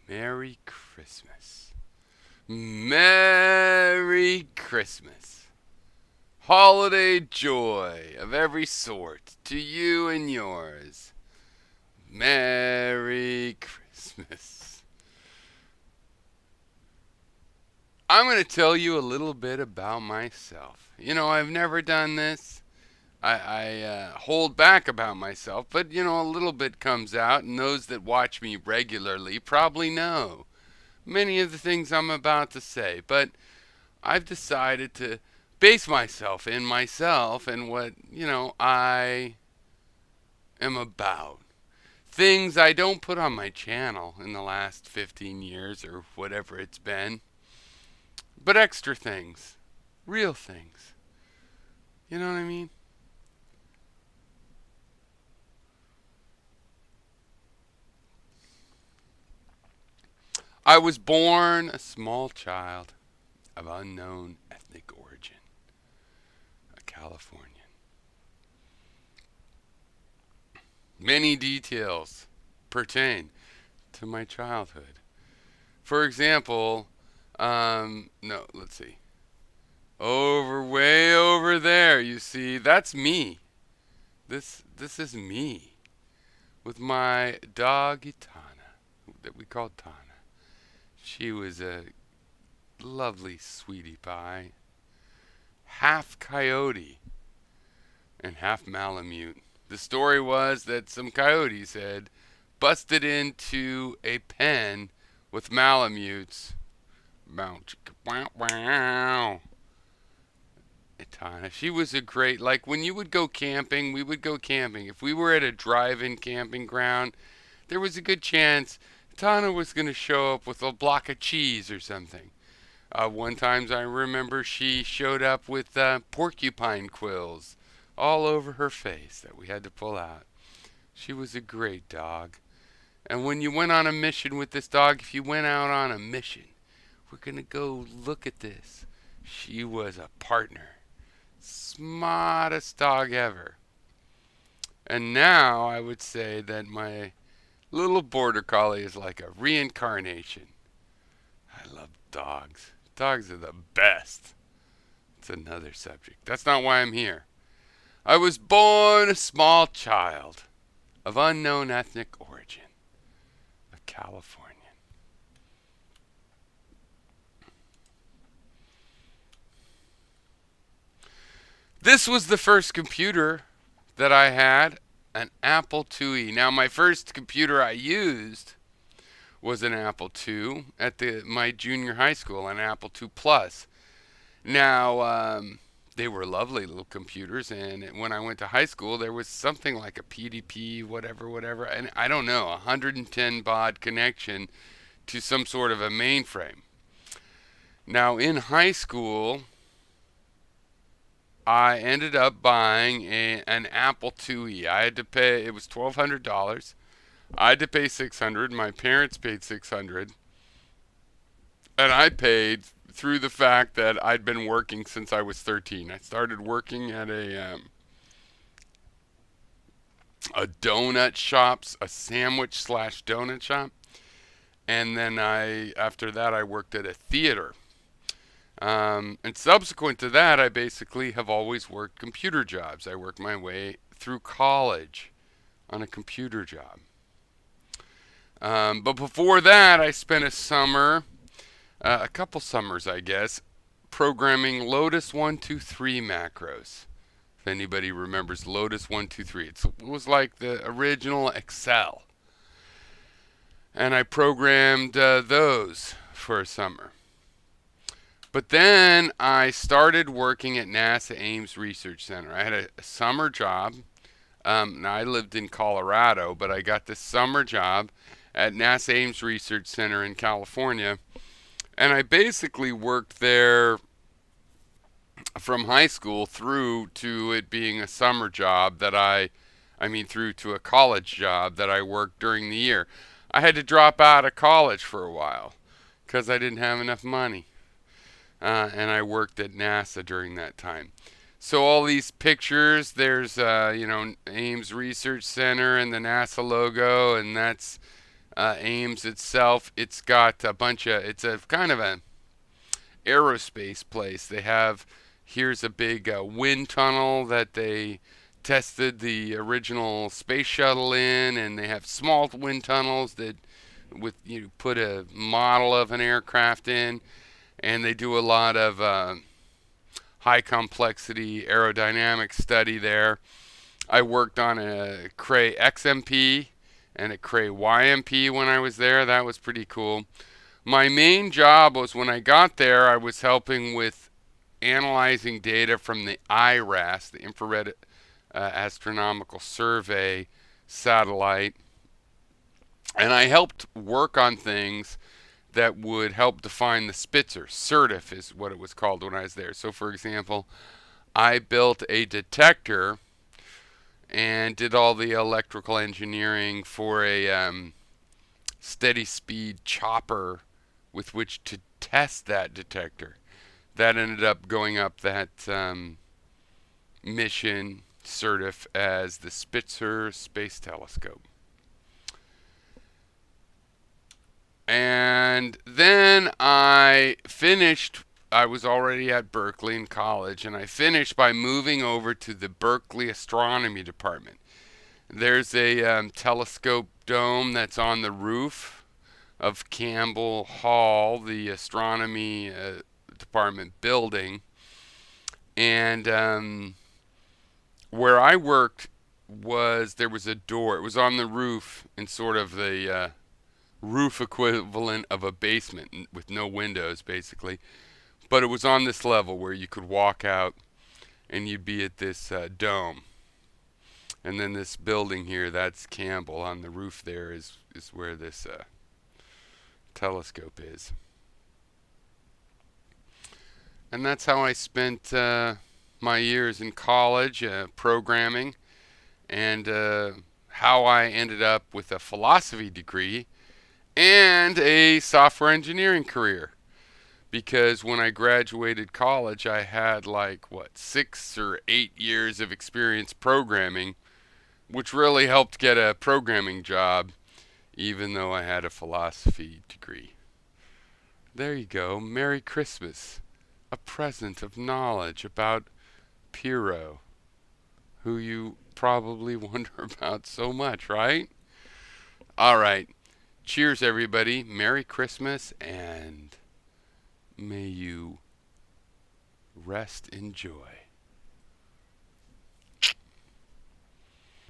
Merry Christmas. Merry Christmas. Holiday joy of every sort to you and yours. Merry Christmas. I'm going to tell you a little bit about myself. I've never done this. I hold back about myself, but a little bit comes out, and those that watch me regularly probably know many of the things I'm about to say. But I've decided to base myself and what, I am about. Things I don't put on my channel in the last 15 years or whatever it's been, but extra things, real things. You know what I mean? I was born a small child of unknown ethnic origin, a Californian. Many details pertain to my childhood. For example, no, let's see. Way over there, you see, that's me. This is me with my doggy Tana, that we called Tana. She was a lovely sweetie pie, half coyote and half Malamute. The story was that some coyotes had busted into a pen with Malamutes. Wow. Tana. She was a great, like when you would go camping, we would go camping. If we were at a drive-in camping ground, there was a good chance Tana was going to show up with a block of cheese or something. One time I remember she showed up with porcupine quills all over her face that we had to pull out. She was a great dog. And when you went on a mission with this dog, if you went out on a mission, we're going to go look at this. She was a partner. Smartest dog ever. And now I would say that my little border collie is like a reincarnation. I love dogs. Dogs are the best. It's another subject. That's not why I'm here. I was born a small child of unknown ethnic origin, a Californian. This was the first computer that I had, an Apple IIe. Now, my first computer I used was an Apple II at my junior high school, an Apple II Plus. Now, they were lovely little computers, and when I went to high school, there was something like a PDP, whatever, and I don't know, 110 baud connection to some sort of a mainframe. Now, in high school, I ended up buying an Apple IIe. I had to pay, it was $1,200. I had to pay $600. My parents paid $600. And I paid through the fact that I'd been working since I was 13. I started working at a donut shop, a sandwich slash donut shop. And then after that, I worked at a theater. And subsequent to that, I basically have always worked computer jobs. I worked my way through college on a computer job. But before that, I spent a couple summers, I guess, programming Lotus 123 macros. If anybody remembers Lotus 123, it was like the original Excel. And I programmed those for a summer. But then I started working at NASA Ames Research Center. I had a summer job. Now I lived in Colorado, but I got this summer job at NASA Ames Research Center in California. And I basically worked there from high school through to it being a summer job through to a college job that I worked during the year. I had to drop out of college for a while because I didn't have enough money. And I worked at NASA during that time. So all these pictures, there's Ames Research Center and the NASA logo, and that's Ames itself, it's got a bunch of, it's a kind of a aerospace place. They have, here's a big wind tunnel that they tested the original space shuttle in, and they have small wind tunnels that with you put a model of an aircraft in, and they do a lot of high complexity aerodynamic study there. I worked on a Cray XMP and a Cray YMP when I was there. That was pretty cool. My main job was when I got there, I was helping with analyzing data from the IRAS, the Infrared Astronomical Survey satellite. And I helped work on things that would help define the Spitzer. SIRTIF is what it was called when I was there. So, for example, I built a detector and did all the electrical engineering for a steady speed chopper with which to test that detector. That ended up going up that mission, SIRTIF, as the Spitzer Space Telescope. And then I was already at Berkeley in college, and I finished by moving over to the Berkeley Astronomy Department. There's a telescope dome that's on the roof of Campbell Hall, the astronomy department building. And where I worked there was a door. It was on the roof in sort of the roof equivalent of a basement with no windows, basically. But it was on this level where you could walk out and you'd be at this dome. And then this building here, that's Campbell. On the roof there is where this telescope is. And that's how I spent my years in college programming, and how I ended up with a philosophy degree and a software engineering career. Because when I graduated college, I had 6 or 8 years of experience programming, which really helped get a programming job, even though I had a philosophy degree. There you go. Merry Christmas. A present of knowledge about Piro, who you probably wonder about so much, right? All right. Cheers, everybody. Merry Christmas, and may you rest in joy.